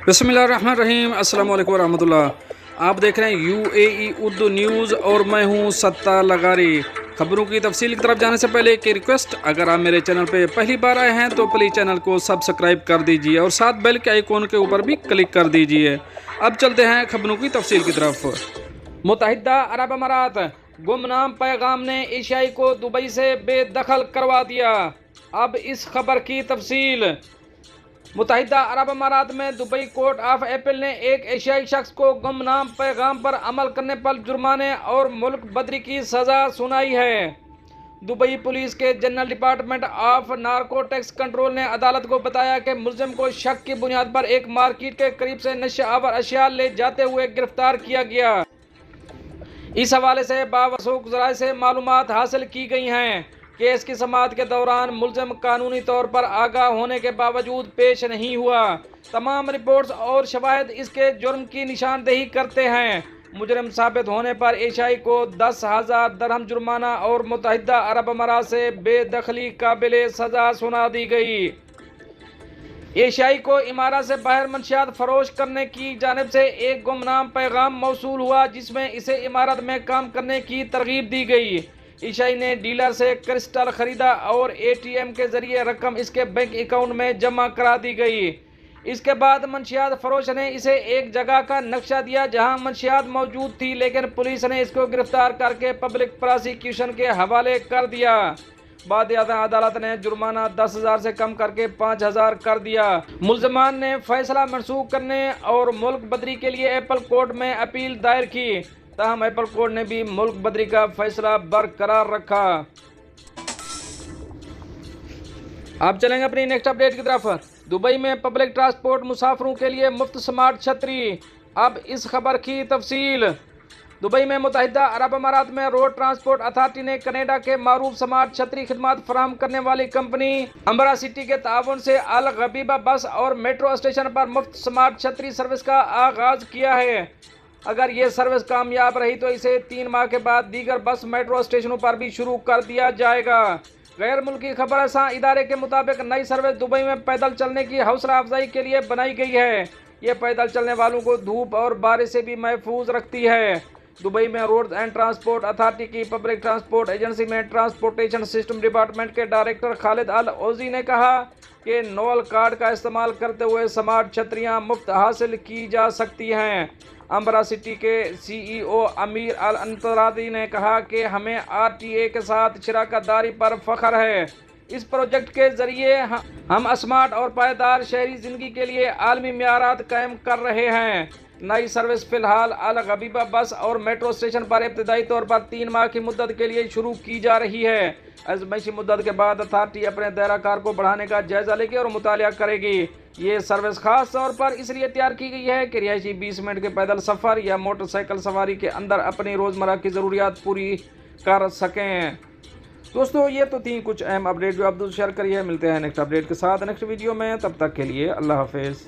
بسم اللہ الرحمن الرحیم۔ السلام علیکم ورحمۃ اللہ۔ آپ دیکھ رہے ہیں UAE اردو نیوز اور میں ہوں ستار لغاری۔ خبروں کی تفصیل کی طرف جانے سے پہلے ایک ریکویسٹ، اگر آپ میرے چینل پہ پہلی بار آئے ہیں تو پلیز چینل کو سبسکرائب کر دیجئے اور ساتھ بیل کے آئیکن کے اوپر بھی کلک کر دیجئے۔ اب چلتے ہیں خبروں کی تفصیل کی طرف۔ متحدہ عرب امارات گمنام پیغام نے ایشیائی کو دبئی سے بے دخل کروا دیا۔ اب اس خبر کی تفصیل۔ متحدہ عرب امارات میں دبئی کورٹ آف اپیل نے ایک ایشیائی شخص کو گمنام پیغام پر عمل کرنے پر جرمانے اور ملک بدری کی سزا سنائی ہے۔ دبئی پولیس کے general department of narcotics control نے عدالت کو بتایا کہ ملزم کو شک کی بنیاد پر ایک مارکیٹ کے قریب سے نشہ آور اشیاء لے جاتے ہوئے گرفتار کیا گیا۔ اس حوالے سے باوثوق ذرائع سے معلومات حاصل کی گئی ہیں۔ کیس کی سماعت کے دوران ملزم قانونی طور پر آگاہ ہونے کے باوجود پیش نہیں ہوا۔ تمام رپورٹس اور شواہد اس کے جرم کی نشاندہی کرتے ہیں۔ مجرم ثابت ہونے پر ایشیائی کو 10,000 درہم جرمانہ اور متحدہ عرب امارات سے بے دخلی قابل سزا سنا دی گئی۔ ایشیائی کو امارات سے باہر منشیات فروخت کرنے کی جانب سے ایک گمنام پیغام موصول ہوا جس میں اسے امارات میں کام کرنے کی ترغیب دی گئی۔ ایشیائی نے ڈیلر سے کرسٹل خریدا اور ATM کے ذریعے رقم اس کے بینک اکاؤنٹ میں جمع کرا دی گئی۔ اس کے بعد منشیات فروش نے اسے ایک جگہ کا نقشہ دیا جہاں منشیات موجود تھی، لیکن پولیس نے اس کو گرفتار کر کے پبلک پراسیکیوشن کے حوالے کر دیا۔ بعد عدالت نے جرمانہ 10,000 سے کم کر کے 5,000 کر دیا۔ ملزمان نے فیصلہ منسوخ کرنے اور ملک بدری کے لیے ایپل کورٹ میں اپیل دائر کی، تاہم ایپل کورٹ نے بھی ملک بدری کا فیصلہ برقرار رکھا۔ آپ چلیں گے اپنی نیکسٹ اپڈیٹ کی طرف۔ دبئی میں پبلک ٹرانسپورٹ مسافروں کے لیے مفت سمارٹ چھتری۔ اب اس خبر کی تفصیل۔ دبئی میں متحدہ عرب امارات میں روڈ ٹرانسپورٹ اتھارٹی نے کینیڈا کے معروف سمارٹ چھتری خدمات فراہم کرنے والی کمپنی امبرا سٹی کے تعاون سے الغبیبہ بس اور میٹرو اسٹیشن پر مفت سمارٹ چھتری سروس کا آغاز کیا ہے۔ اگر یہ سروس کامیاب رہی تو اسے 3 ماہ کے بعد دیگر بس میٹرو اسٹیشنوں پر بھی شروع کر دیا جائے گا۔ غیر ملکی خبر رساں ادارے کے مطابق نئی سروس دبئی میں پیدل چلنے کی حوصلہ افزائی کے لیے بنائی گئی ہے۔ یہ پیدل چلنے والوں کو دھوپ اور بارش سے بھی محفوظ رکھتی ہے۔ دبئی میں روڈز اینڈ ٹرانسپورٹ اتھارٹی کی پبلک ٹرانسپورٹ ایجنسی میں ٹرانسپورٹیشن سسٹم ڈپارٹمنٹ کے ڈائریکٹر خالد العوزی نے کہا کہ نوول کارڈ کا استعمال کرتے ہوئے سمارٹ چھتریاں مفت حاصل کی جا سکتی ہیں۔ امبرا سٹی کے CEO امیر الانترادی نے کہا کہ ہمیں RTA کے ساتھ شراکت داری پر فخر ہے۔ اس پروجیکٹ کے ذریعے ہم اسمارٹ اور پائیدار شہری زندگی کے لیے عالمی معیارات قائم کر رہے ہیں۔ نئی سروس فی الحال الغبیبہ بس اور میٹرو اسٹیشن پر ابتدائی طور پر 3 ماہ کی مدت کے لیے شروع کی جا رہی ہے۔ ازمائشی مدت کے بعد اتھارٹی اپنے دائرہ کار کو بڑھانے کا جائزہ لے گی اور مطالعہ کرے گی۔ یہ سروس خاص طور پر اس لیے تیار کی گئی ہے کہ رہائشی 20 منٹ کے پیدل سفر یا موٹر سائیکل سواری کے اندر اپنی روزمرہ کی ضروریات پوری کر سکیں۔ دوستو، یہ تو تھیں کچھ اہم اپڈیٹ جو آپ دوست شیئر کریے۔ ملتے ہیں نیکسٹ اپڈیٹ کے ساتھ نیکسٹ ویڈیو میں، تب تک کے لیے اللہ حافظ۔